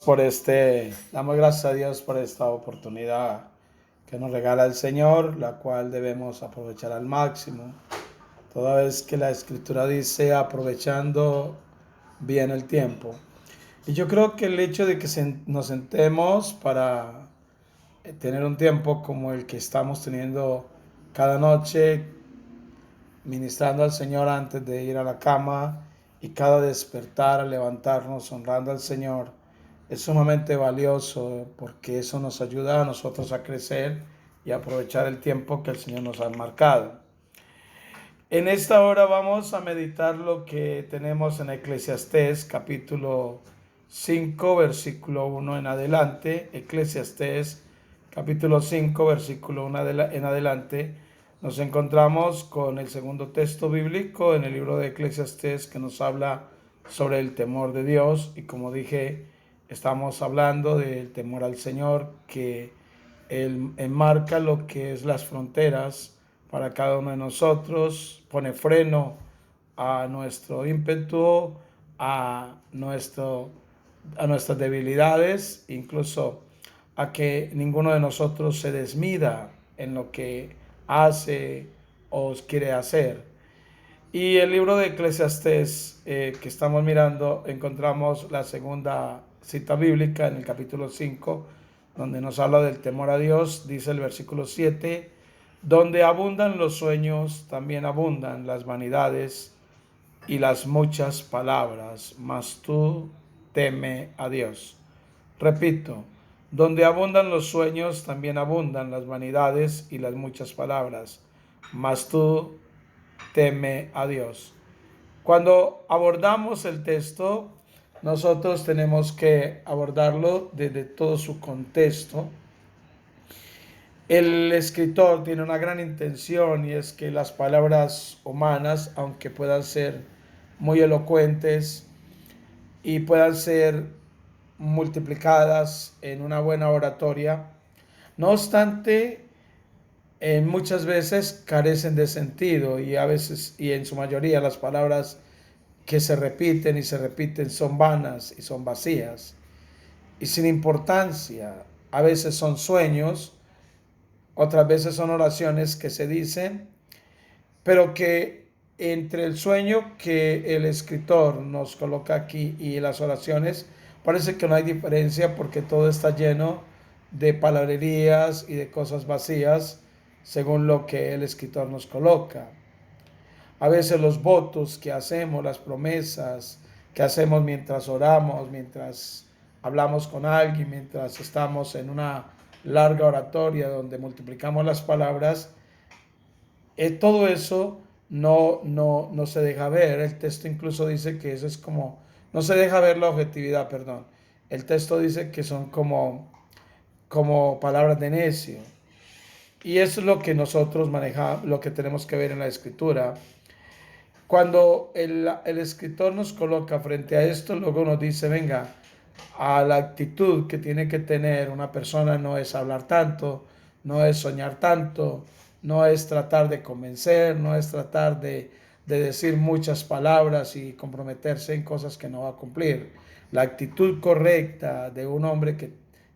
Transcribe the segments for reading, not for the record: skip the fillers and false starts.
Damos gracias a Dios por esta oportunidad que nos regala el Señor, la cual debemos aprovechar al máximo. Toda vez que la Escritura dice aprovechando bien el tiempo. Y yo creo que el hecho de que nos sentemos para tener un tiempo como el que estamos teniendo cada noche, ministrando al Señor antes de ir a la cama y cada despertar al levantarnos honrando al Señor, es sumamente valioso porque eso nos ayuda a nosotros a crecer y aprovechar el tiempo que el Señor nos ha marcado. En esta hora vamos a meditar lo que tenemos en Eclesiastés capítulo 5 versículo 1 en adelante. Eclesiastés capítulo 5 versículo 1 en adelante. Nos encontramos con el segundo texto bíblico en el libro de Eclesiastés que nos habla sobre el temor de Dios, y como dije, estamos hablando del temor al Señor, que Él enmarca lo que es las fronteras para cada uno de nosotros, pone freno a nuestro ímpetu, a, nuestro, a nuestras debilidades, incluso a que ninguno de nosotros se desmida en lo que hace o quiere hacer. Y el libro de Eclesiastés que estamos mirando, encontramos la segunda cita bíblica en el capítulo 5, donde nos habla del temor a Dios. Dice el versículo 7, donde abundan los sueños, también abundan las vanidades y las muchas palabras, mas tú teme a Dios. Repito, donde abundan los sueños, también abundan las vanidades y las muchas palabras, mas tú teme a Dios. Cuando abordamos el texto, nosotros tenemos que abordarlo desde todo su contexto. El escritor tiene una gran intención, y es que las palabras humanas, aunque puedan ser muy elocuentes y puedan ser multiplicadas en una buena oratoria, no obstante, muchas veces carecen de sentido, y a veces, y en su mayoría, las palabras que se repiten y se repiten son vanas y son vacías y sin importancia. A veces son sueños, otras veces son oraciones que se dicen, pero que entre el sueño que el escritor nos coloca aquí y las oraciones, parece que no hay diferencia, porque todo está lleno de palabrerías y de cosas vacías según lo que el escritor nos coloca. A veces los votos que hacemos, las promesas que hacemos mientras oramos, mientras hablamos con alguien, mientras estamos en una larga oratoria donde multiplicamos las palabras, todo eso no se deja ver. El texto incluso dice que eso es como, no se deja ver la objetividad, perdón. El texto dice que son como palabras de necio. Y eso es lo que nosotros manejamos, lo que tenemos que ver en la escritura. Cuando el escritor nos coloca frente a esto, luego nos dice, venga, a la actitud que tiene que tener una persona no es hablar tanto, no es soñar tanto, no es tratar de convencer, no es tratar de decir muchas palabras y comprometerse en cosas que no va a cumplir. La actitud correcta de un hombre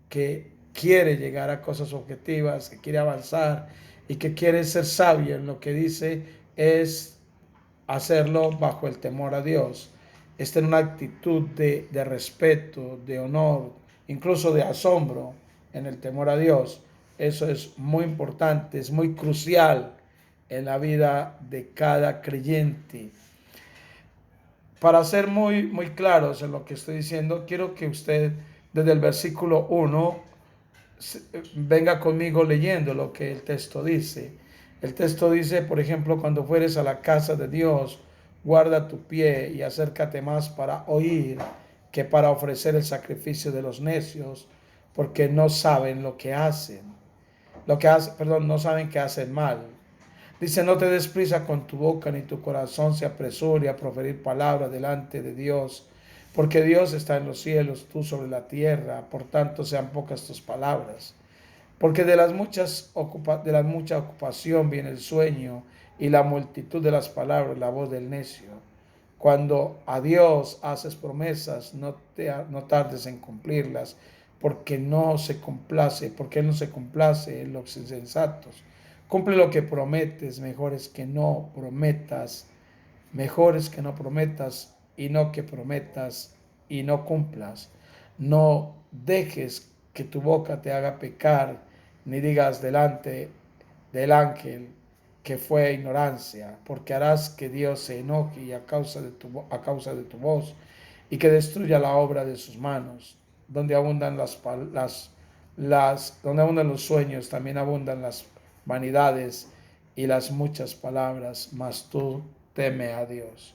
que quiere llegar a cosas objetivas, que quiere avanzar y que quiere ser sabio en lo que dice, es hacerlo bajo el temor a Dios. Es tener una actitud de respeto, de honor, incluso de asombro en el temor a Dios. Eso es muy importante, es muy crucial en la vida de cada creyente. Para ser muy claros en lo que estoy diciendo, quiero que usted desde el versículo 1 venga conmigo leyendo lo que el texto dice. El texto dice, por ejemplo, cuando fueres a la casa de Dios, guarda tu pie y acércate más para oír que para ofrecer el sacrificio de los necios, porque no saben lo que hacen. No saben que hacen mal. Dice, no te des prisa con tu boca, ni tu corazón se apresure a proferir palabras delante de Dios, porque Dios está en los cielos, tú sobre la tierra, por tanto sean pocas tus palabras. Porque de la mucha ocupación viene el sueño, y la multitud de las palabras la voz del necio. Cuando a Dios haces promesas, no tardes en cumplirlas, porque porque Él no se complace en los insensatos. Cumple lo que prometes, mejor es que no prometas y no que prometas y no cumplas. No dejes que tu boca te haga pecar, ni digas delante del ángel que fue ignorancia, porque harás que Dios se enoje y a causa de tu voz y que destruya la obra de sus manos. Donde abundan donde abundan los sueños, también abundan las vanidades y las muchas palabras, mas tú teme a Dios.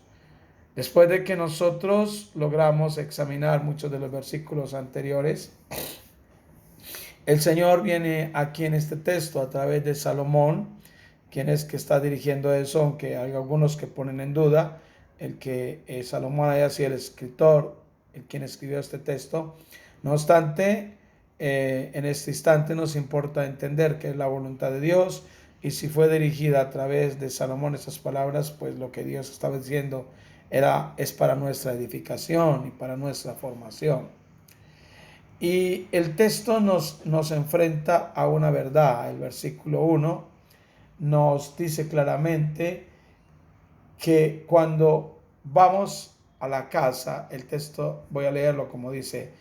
Después de que nosotros logramos examinar muchos de los versículos anteriores, el Señor viene aquí en este texto a través de Salomón, quien es que está dirigiendo eso, aunque hay algunos que ponen en duda el que Salomón haya sido el escritor, el quien escribió este texto. No obstante, en este instante nos importa entender que es la voluntad de Dios, y si fue dirigida a través de Salomón esas palabras, pues lo que Dios estaba diciendo es para nuestra edificación y para nuestra formación. Y el texto nos enfrenta a una verdad. El versículo 1 nos dice claramente que cuando vamos a la casa, el texto, voy a leerlo como dice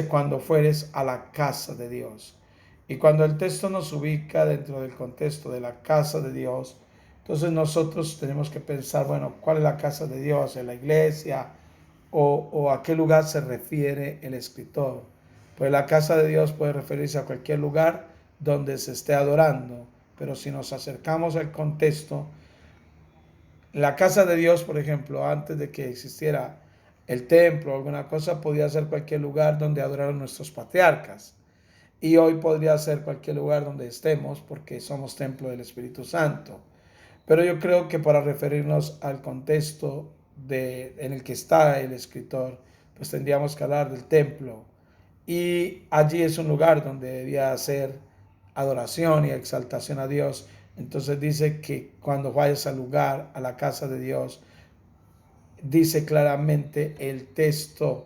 cuando fueres a la casa de Dios. Y cuando el texto nos ubica dentro del contexto de la casa de Dios, entonces nosotros tenemos que pensar, bueno, ¿cuál es la casa de Dios? ¿En la iglesia? ¿O a qué lugar se refiere el escritor? Pues la casa de Dios puede referirse a cualquier lugar donde se esté adorando, pero si nos acercamos al contexto, la casa de Dios, por ejemplo, antes de que existiera el templo o alguna cosa, podía ser cualquier lugar donde adoraron nuestros patriarcas. Y hoy podría ser cualquier lugar donde estemos porque somos templo del Espíritu Santo. Pero yo creo que para referirnos al contexto en el que está el escritor, pues tendríamos que hablar del templo. Y allí es un lugar donde debía hacer adoración y exaltación a Dios. Entonces dice que cuando vayas al lugar, a la casa de Dios, dice claramente el texto,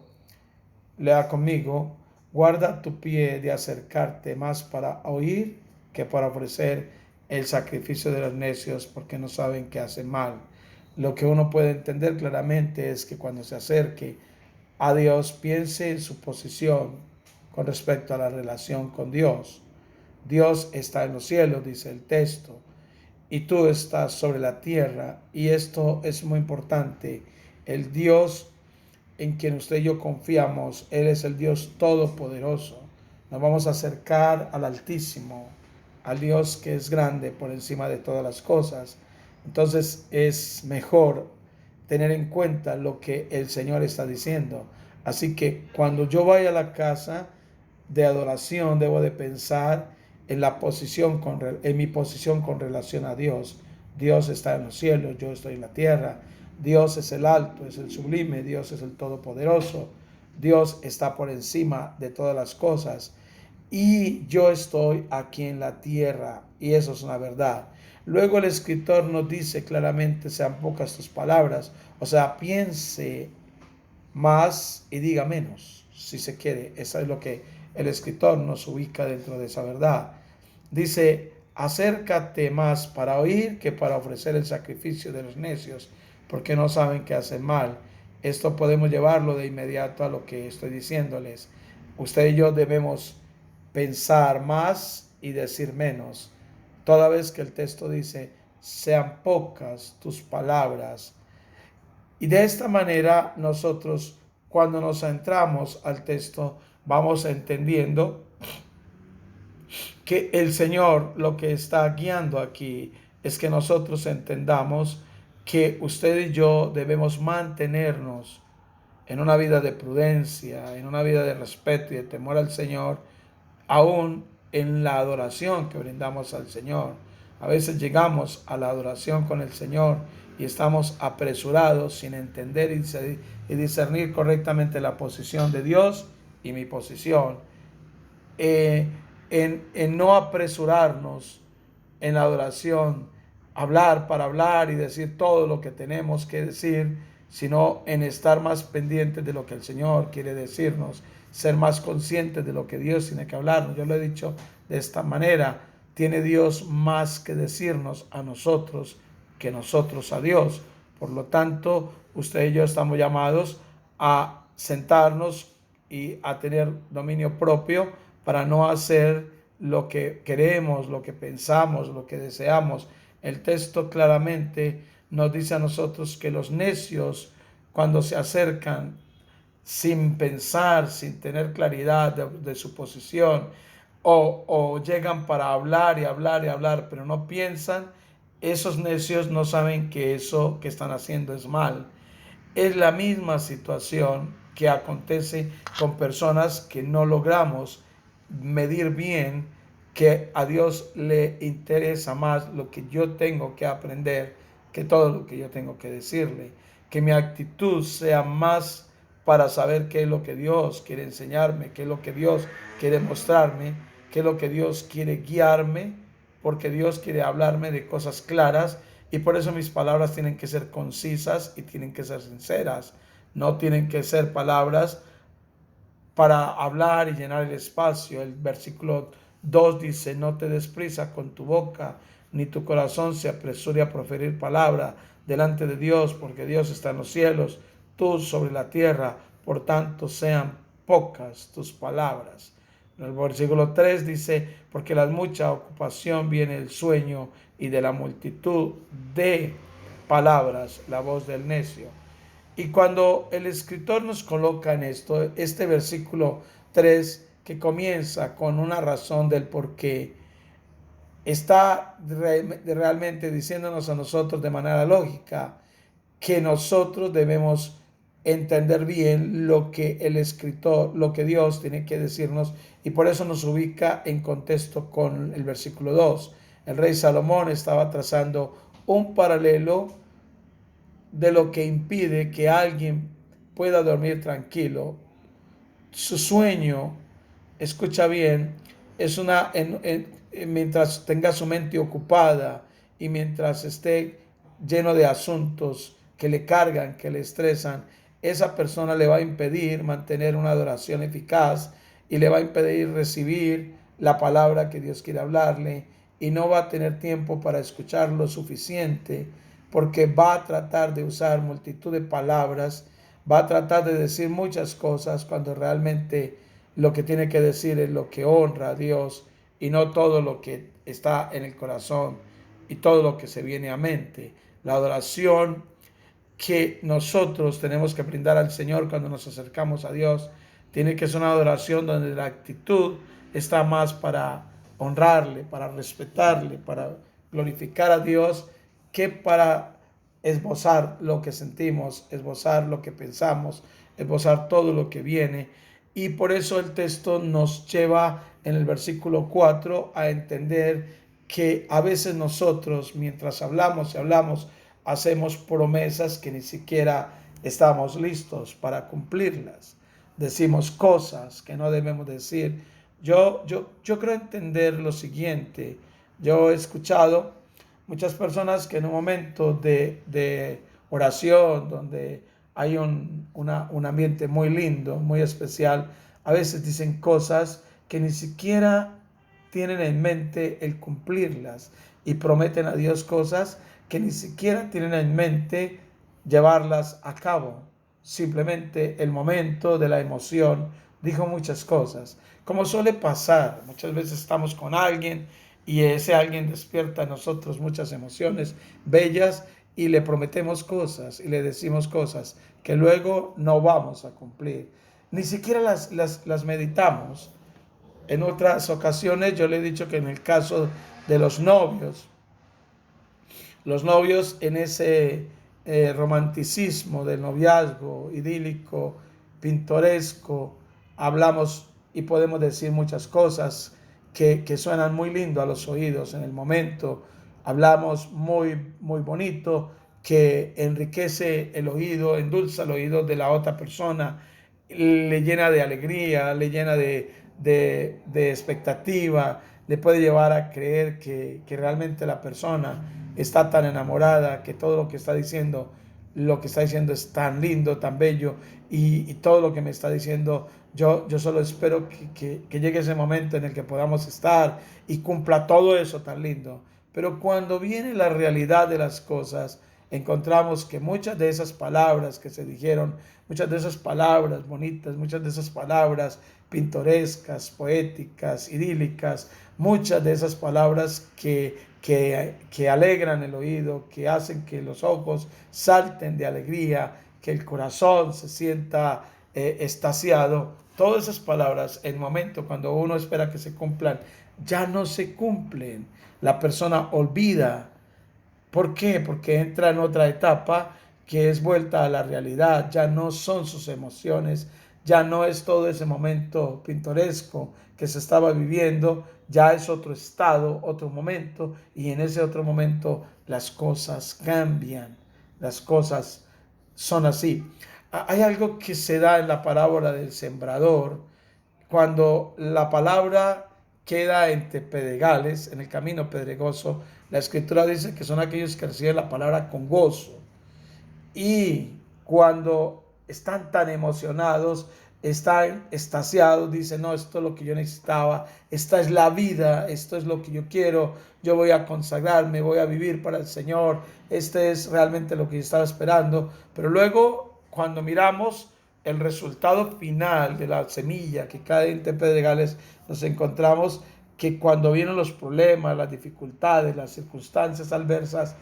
lea conmigo, guarda tu pie de acercarte más para oír que para ofrecer el sacrificio de los necios, porque no saben que hacen mal. Lo que uno puede entender claramente es que cuando se acerque a Dios, piense en su posición con respecto a la relación con Dios. Dios está en los cielos, dice el texto, y tú estás sobre la tierra, y esto es muy importante. El Dios en quien usted y yo confiamos, Él es el Dios todopoderoso. Nos vamos a acercar al Altísimo, al Dios que es grande por encima de todas las cosas. Entonces es mejor tener en cuenta lo que el Señor está diciendo. Así que cuando yo vaya a la casa de adoración, debo de pensar en en mi posición con relación a Dios. Dios está en los cielos, yo estoy en la tierra. Dios es el alto, es el sublime, Dios es el todopoderoso. Dios está por encima de todas las cosas. Y yo estoy aquí en la tierra, y eso es una verdad. Luego el escritor nos dice claramente, sean pocas tus palabras, o sea, piense más y diga menos, si se quiere. Eso es lo que el escritor nos ubica dentro de esa verdad. Dice, acércate más para oír que para ofrecer el sacrificio de los necios, porque no saben que hacen mal. Esto podemos llevarlo de inmediato a lo que estoy diciéndoles. Usted y yo debemos pensar más y decir menos. Toda vez que el texto dice, sean pocas tus palabras. Y de esta manera nosotros, cuando nos centramos al texto, vamos entendiendo que el Señor lo que está guiando aquí es que nosotros entendamos que usted y yo debemos mantenernos en una vida de prudencia, en una vida de respeto y de temor al Señor, aún en la adoración que brindamos al Señor. A veces llegamos a la adoración con el Señor y estamos apresurados sin entender y discernir correctamente la posición de Dios y mi posición. En no apresurarnos en la adoración, hablar para hablar y decir todo lo que tenemos que decir, sino en estar más pendientes de lo que el Señor quiere decirnos, ser más conscientes de lo que Dios tiene que hablarnos. Yo lo he dicho de esta manera, tiene Dios más que decirnos a nosotros que nosotros a Dios. Por lo tanto, usted y yo estamos llamados a sentarnos y a tener dominio propio para no hacer lo que queremos, lo que pensamos, lo que deseamos. El texto claramente nos dice a nosotros que los necios, cuando se acercan sin pensar, sin tener claridad de su posición, o llegan para hablar y hablar y hablar, pero no piensan, esos necios no saben que eso que están haciendo es mal. Es la misma situación que acontece con personas que no logramos medir bien que a Dios le interesa más lo que yo tengo que aprender que todo lo que yo tengo que decirle. Que mi actitud sea más para saber qué es lo que Dios quiere enseñarme, qué es lo que Dios quiere mostrarme, qué es lo que Dios quiere guiarme, porque Dios quiere hablarme de cosas claras y por eso mis palabras tienen que ser concisas y tienen que ser sinceras. No tienen que ser palabras para hablar y llenar el espacio. El versículo 2 dice, no te des prisa con tu boca, ni tu corazón se apresure a proferir palabra delante de Dios, porque Dios está en los cielos, tú sobre la tierra, por tanto sean pocas tus palabras. En el versículo 3 dice, porque de la mucha ocupación viene el sueño y de la multitud de palabras la voz del necio. Y cuando el escritor nos coloca en esto, este versículo 3 que comienza con una razón del por qué, está realmente diciéndonos a nosotros de manera lógica que nosotros debemos entender bien lo que el escritor, lo que Dios tiene que decirnos, y por eso nos ubica en contexto con el versículo 2. El rey Salomón estaba trazando un paralelo de lo que impide que alguien pueda dormir tranquilo. Su sueño, escucha bien, es mientras tenga su mente ocupada y mientras esté lleno de asuntos que le cargan, que le estresan, esa persona le va a impedir mantener una adoración eficaz y le va a impedir recibir la palabra que Dios quiere hablarle y no va a tener tiempo para escuchar lo suficiente porque va a tratar de usar multitud de palabras, va a tratar de decir muchas cosas cuando realmente lo que tiene que decir es lo que honra a Dios y no todo lo que está en el corazón y todo lo que se viene a mente. La adoración que nosotros tenemos que brindar al Señor cuando nos acercamos a Dios tiene que ser una adoración donde la actitud está más para honrarle, para respetarle, para glorificar a Dios, que para esbozar lo que sentimos, esbozar lo que pensamos, esbozar todo lo que viene. Y por eso el texto nos lleva en el versículo 4 a entender que a veces nosotros, mientras hablamos y hablamos, hacemos promesas que ni siquiera estamos listos para cumplirlas. Decimos cosas que no debemos decir. Yo creo entender lo siguiente. Yo he escuchado muchas personas que en un momento de oración, donde hay un ambiente muy lindo, muy especial, a veces dicen cosas que ni siquiera tienen en mente el cumplirlas y prometen a Dios cosas que ni siquiera tienen en mente llevarlas a cabo. Simplemente el momento de la emoción dijo muchas cosas. Como suele pasar, muchas veces estamos con alguien y ese alguien despierta en nosotros muchas emociones bellas y le prometemos cosas y le decimos cosas que luego no vamos a cumplir. Ni siquiera las meditamos. En otras ocasiones yo le he dicho que en el caso de los novios en ese romanticismo del noviazgo idílico, pintoresco, hablamos y podemos decir muchas cosas que suenan muy lindo a los oídos en el momento. Hablamos muy bonito, que enriquece el oído, endulza el oído de la otra persona, le llena de alegría, le llena de expectativa, le puede llevar a creer que realmente la persona está tan enamorada que todo lo que está diciendo lo que está diciendo es tan lindo, tan bello, y todo lo que me está diciendo, yo solo espero que llegue ese momento en el que podamos estar y cumpla todo eso tan lindo. Pero cuando viene la realidad de las cosas, encontramos que muchas de esas palabras que se dijeron, muchas de esas palabras bonitas, muchas de esas palabras pintorescas, poéticas, idílicas, muchas de esas palabras que alegran el oído, que hacen que los ojos salten de alegría, que el corazón se sienta extasiado. Todas esas palabras, en el momento cuando uno espera que se cumplan, ya no se cumplen. La persona olvida. ¿Por qué? Porque entra en otra etapa que es vuelta a la realidad. Ya no son sus emociones, ya no es todo ese momento pintoresco que se estaba viviendo, ya es otro estado, otro momento, y en ese otro momento las cosas cambian, las cosas son así. Hay algo que se da en la parábola del sembrador, cuando la palabra queda entre pedregales, en el camino pedregoso. La escritura dice que son aquellos que reciben la palabra con gozo. Y cuando están tan emocionados, están extasiados, dicen, no, esto es lo que yo necesitaba, esta es la vida, esto es lo que yo quiero, yo voy a consagrarme, voy a vivir para el Señor, este es realmente lo que yo estaba esperando. Pero luego, cuando miramos el resultado final de la semilla que cae entre pedregales, nos encontramos que cuando vienen los problemas, las dificultades, las circunstancias adversas,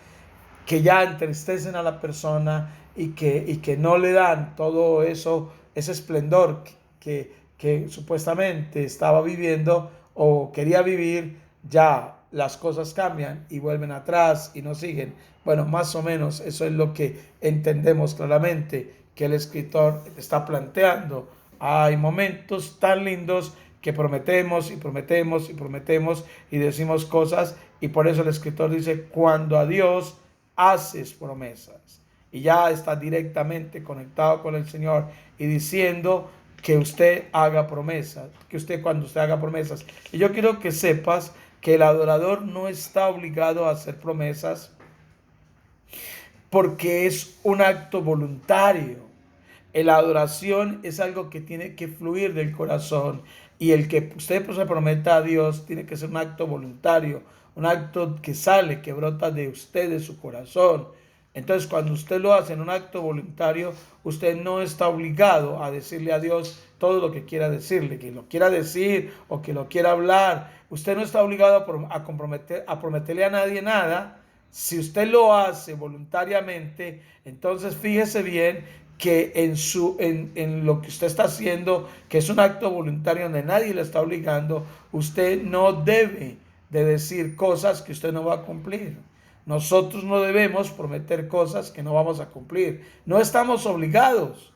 que ya entristecen a la persona y que no le dan todo eso, ese esplendor que supuestamente estaba viviendo o quería vivir, ya las cosas cambian y vuelven atrás y no siguen. Bueno, más o menos eso es lo que entendemos claramente que el escritor está planteando. Hay momentos tan lindos que prometemos y prometemos y prometemos y decimos cosas, y por eso el escritor dice, cuando a Dios haces promesas, y ya está directamente conectado con el Señor y diciendo que usted haga promesas, que usted cuando usted haga promesas. Y yo quiero que sepas que el adorador no está obligado a hacer promesas porque es un acto voluntario. La adoración es algo que tiene que fluir del corazón, y el que usted se prometa a Dios tiene que ser un acto voluntario, un acto que sale, que brota de usted, de su corazón. Entonces, cuando usted lo hace en un acto voluntario, usted no está obligado a decirle a Dios todo lo que quiera decirle, que lo quiera decir o que lo quiera hablar. Usted no está obligado a prometerle a nadie nada. Si usted lo hace voluntariamente, entonces fíjese bien que en lo que usted está haciendo, que es un acto voluntario donde nadie le está obligando, usted no debe de decir cosas que usted no va a cumplir. Nosotros no debemos prometer cosas que no vamos a cumplir. No estamos obligados.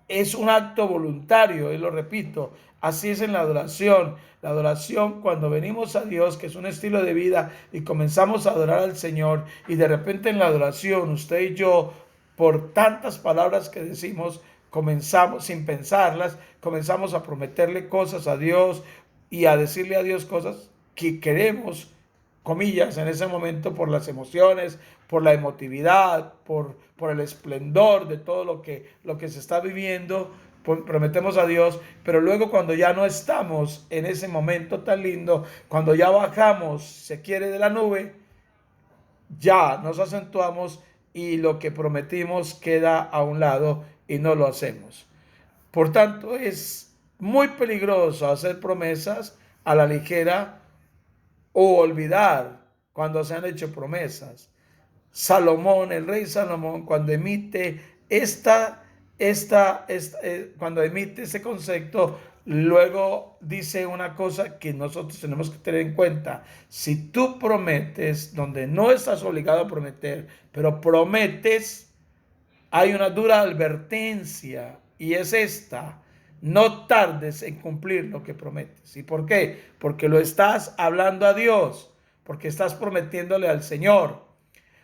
Es un acto voluntario, y lo repito, así es en la adoración. La adoración, cuando venimos a Dios, que es un estilo de vida, y comenzamos a adorar al Señor, y de repente en la adoración, usted y yo, por tantas palabras que decimos, comenzamos, sin pensarlas, comenzamos a prometerle cosas a Dios y a decirle a Dios cosas que queremos, comillas, en ese momento, por las emociones, por la emotividad, por el esplendor de todo lo que se está viviendo, prometemos a Dios. Pero luego, cuando ya no estamos en ese momento tan lindo, cuando ya bajamos, se quiere, de la nube, ya nos acentuamos y lo que prometimos queda a un lado y no lo hacemos. Por tanto, es muy peligroso hacer promesas a la ligera o olvidar cuando se han hecho promesas. Salomón, el rey Salomón, cuando emite cuando emite ese concepto, luego dice una cosa que nosotros tenemos que tener en cuenta. Si tú prometes donde no estás obligado a prometer, pero prometes, hay una dura advertencia, y es esta: no tardes en cumplir lo que prometes. ¿Y por qué? Porque lo estás hablando a Dios, porque estás prometiéndole al Señor,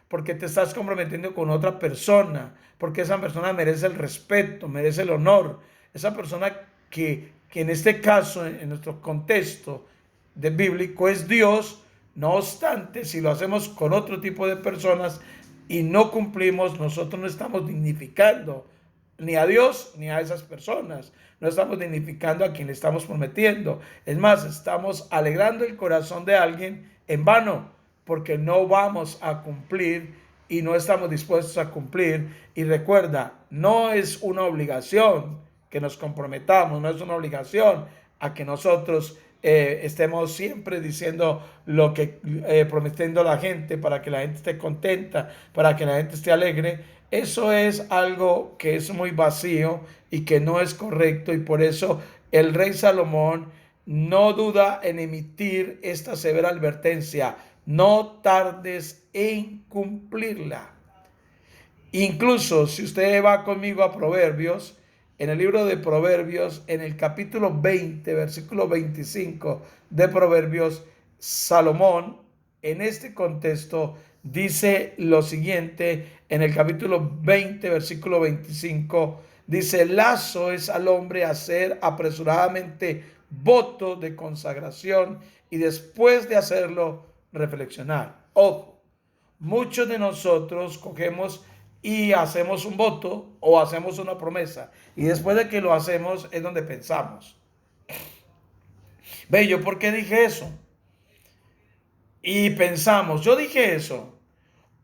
porque te estás comprometiendo con otra persona, porque esa persona merece el respeto, merece el honor. Esa persona que en este caso, en nuestro contexto bíblico, es Dios. No obstante, si lo hacemos con otro tipo de personas, y no cumplimos, nosotros no estamos dignificando ni a Dios ni a esas personas. No estamos dignificando a quien le estamos prometiendo. Es más, estamos alegrando el corazón de alguien en vano, porque no vamos a cumplir y no estamos dispuestos a cumplir. Y recuerda, no es una obligación que nos comprometamos, no es una obligación a que nosotros estemos siempre diciendo lo que prometiendo a la gente para que la gente esté contenta, para que la gente esté alegre. Eso es algo que es muy vacío y que no es correcto, y por eso el rey Salomón no duda en emitir esta severa advertencia: no tardes en cumplirla. Incluso si usted va conmigo a Proverbios, en el libro de Proverbios, en el capítulo 20, versículo 25 de Proverbios, Salomón, en este contexto, dice lo siguiente, en el capítulo 20, versículo 25, dice: lazo es al hombre hacer apresuradamente voto de consagración y después de hacerlo reflexionar. Ojo, muchos de nosotros cogemos y hacemos un voto o hacemos una promesa, y después de que lo hacemos es donde pensamos: ve, ¿yo por qué dije eso? Y pensamos, yo dije eso.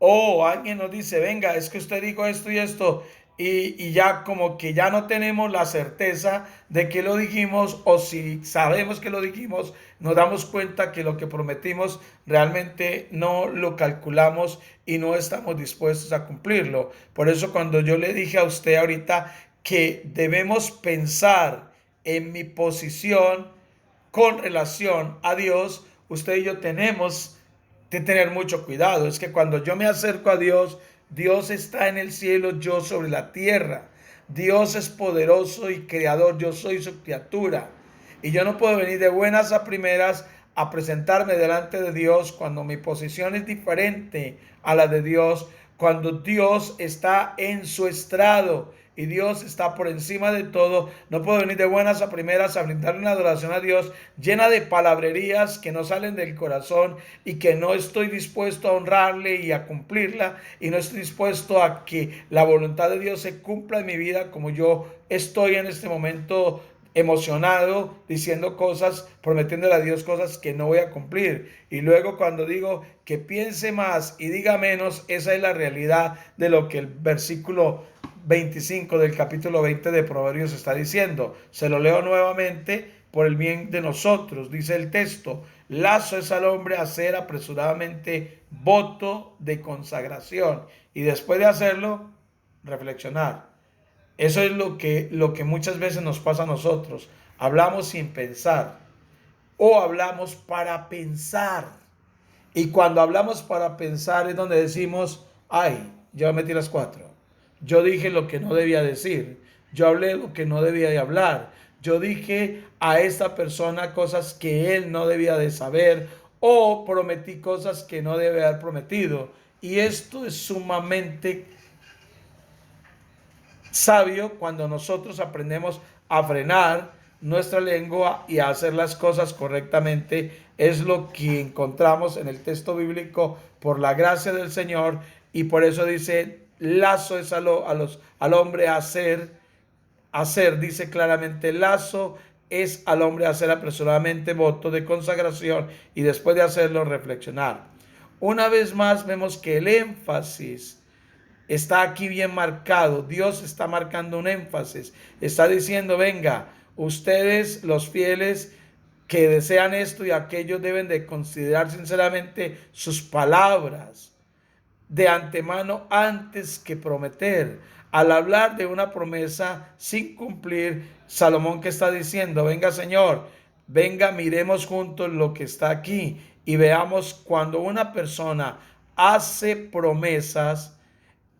O alguien nos dice: venga, es que usted dijo esto y esto, y ya como que ya no tenemos la certeza de que lo dijimos, o si sabemos que lo dijimos, nos damos cuenta que lo que prometimos realmente no lo calculamos y no estamos dispuestos a cumplirlo. Por eso cuando yo le dije a usted ahorita que debemos pensar en mi posición con relación a Dios, usted y yo tenemos de tener mucho cuidado. Es que cuando yo me acerco a Dios, Dios está en el cielo, yo sobre la tierra. Dios es poderoso y creador, yo soy su criatura. Y yo no puedo venir de buenas a primeras a presentarme delante de Dios cuando mi posición es diferente a la de Dios, cuando Dios está en su estrado y Dios está por encima de todo. No puedo venir de buenas a primeras a brindarle una adoración a Dios llena de palabrerías que no salen del corazón y que no estoy dispuesto a honrarle y a cumplirla, y no estoy dispuesto a que la voluntad de Dios se cumpla en mi vida como yo estoy en este momento emocionado, diciendo cosas, prometiéndole a Dios cosas que no voy a cumplir. Y luego cuando digo que piense más y diga menos, esa es la realidad de lo que el versículo 25 del capítulo 20 de Proverbios está diciendo. Se lo leo nuevamente por el bien de nosotros. Dice el texto: lazo es al hombre hacer apresuradamente voto de consagración y después de hacerlo reflexionar. Eso es lo que muchas veces nos pasa a nosotros. Hablamos sin pensar o hablamos para pensar. Y cuando hablamos para pensar es donde decimos: ay, yo metí las cuatro. Yo dije lo que no debía decir. Yo hablé lo que no debía de hablar. Yo dije a esta persona cosas que él no debía de saber, o prometí cosas que no debe haber prometido. Y esto es sumamente sabio cuando nosotros aprendemos a frenar nuestra lengua y a hacer las cosas correctamente. Es lo que encontramos en el texto bíblico por la gracia del Señor, y por eso dice: lazo es al hombre hacer, dice claramente: lazo es al hombre hacer apresuradamente voto de consagración y después de hacerlo reflexionar. Una vez más vemos que el énfasis está aquí bien marcado. Dios está marcando un énfasis. Está diciendo: venga, ustedes los fieles que desean esto y aquello deben de considerar sinceramente sus palabras de antemano antes que prometer. Al hablar de una promesa sin cumplir, Salomón, que está diciendo: venga, Señor, venga, miremos juntos lo que está aquí y veamos cuando una persona hace promesas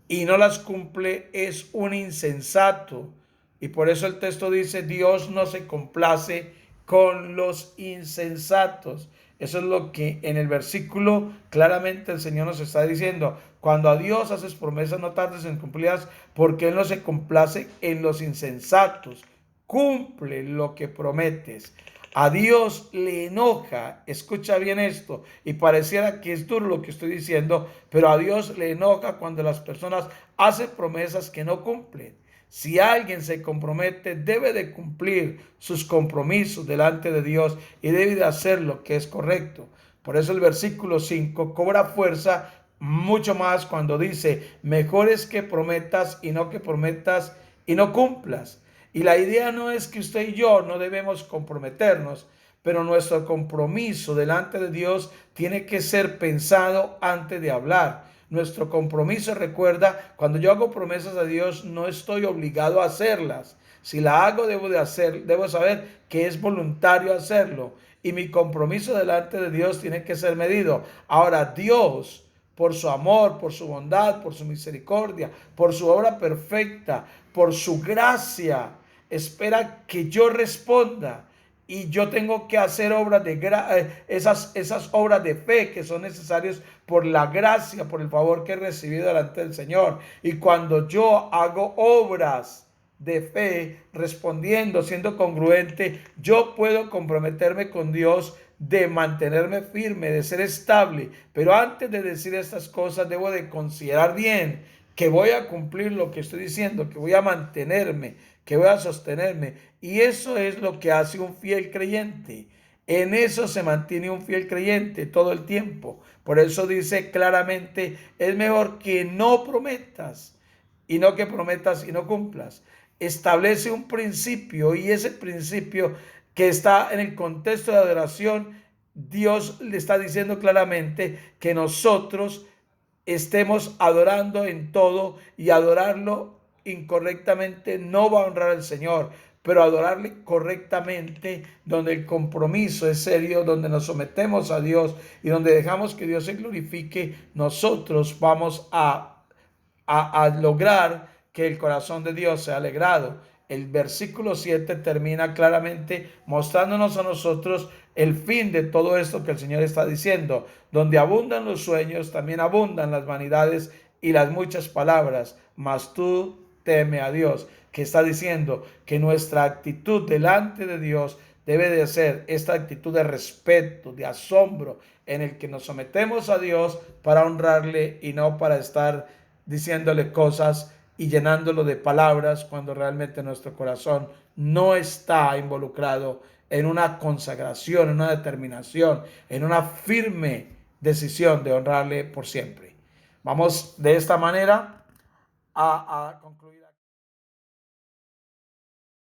y no las cumple, es un insensato. Y por eso el texto dice: Dios no se complace con los insensatos. Eso es lo que en el versículo claramente el Señor nos está diciendo. Cuando a Dios haces promesas, no tardes en cumplirlas, porque Él no se complace en los insensatos. Cumple lo que prometes. A Dios le enoja, escucha bien esto, y pareciera que es duro lo que estoy diciendo, pero a Dios le enoja cuando las personas hacen promesas que no cumplen. Si alguien se compromete, debe de cumplir sus compromisos delante de Dios y debe de hacer lo que es correcto. Por eso el versículo 5 cobra fuerza mucho más cuando dice, mejor es que prometas y no que prometas y no cumplas. Y la idea no es que usted y yo no debemos comprometernos, pero nuestro compromiso delante de Dios tiene que ser pensado antes de hablar. Nuestro compromiso, recuerda, cuando yo hago promesas a Dios, no estoy obligado a hacerlas. Si la hago, debo saber que es voluntario hacerlo. Y mi compromiso delante de Dios tiene que ser medido. Ahora, Dios, por su amor, por su bondad, por su misericordia, por su obra perfecta, por su gracia, espera que yo responda. Y yo tengo que hacer obras esas obras de fe que son necesarias por la gracia, por el favor que he recibido delante del Señor. Y cuando yo hago obras de fe, respondiendo, siendo congruente, yo puedo comprometerme con Dios de mantenerme firme, de ser estable. Pero antes de decir estas cosas, debo de considerar bien que voy a cumplir lo que estoy diciendo, que voy a mantenerme, que voy a sostenerme. Y eso es lo que hace un fiel creyente. En eso se mantiene un fiel creyente todo el tiempo. Por eso dice claramente, es mejor que no prometas y no que prometas y no cumplas. Establece un principio y ese principio que está en el contexto de adoración, Dios le está diciendo claramente que nosotros estemos adorando en todo y adorarlo incorrectamente no va a honrar al Señor, pero adorarle correctamente, donde el compromiso es serio, donde nos sometemos a Dios y donde dejamos que Dios se glorifique, nosotros vamos a lograr que el corazón de Dios sea alegrado. El versículo 7 termina claramente mostrándonos a nosotros el fin de todo esto que el Señor está diciendo. Donde abundan los sueños, también abundan las vanidades y las muchas palabras, mas tú teme a Dios, que está diciendo que nuestra actitud delante de Dios debe de ser esta actitud de respeto, de asombro, en el que nos sometemos a Dios para honrarle y no para estar diciéndole cosas y llenándolo de palabras cuando realmente nuestro corazón no está involucrado en una consagración, en una determinación, en una firme decisión de honrarle por siempre. Vamos de esta manera a concluir.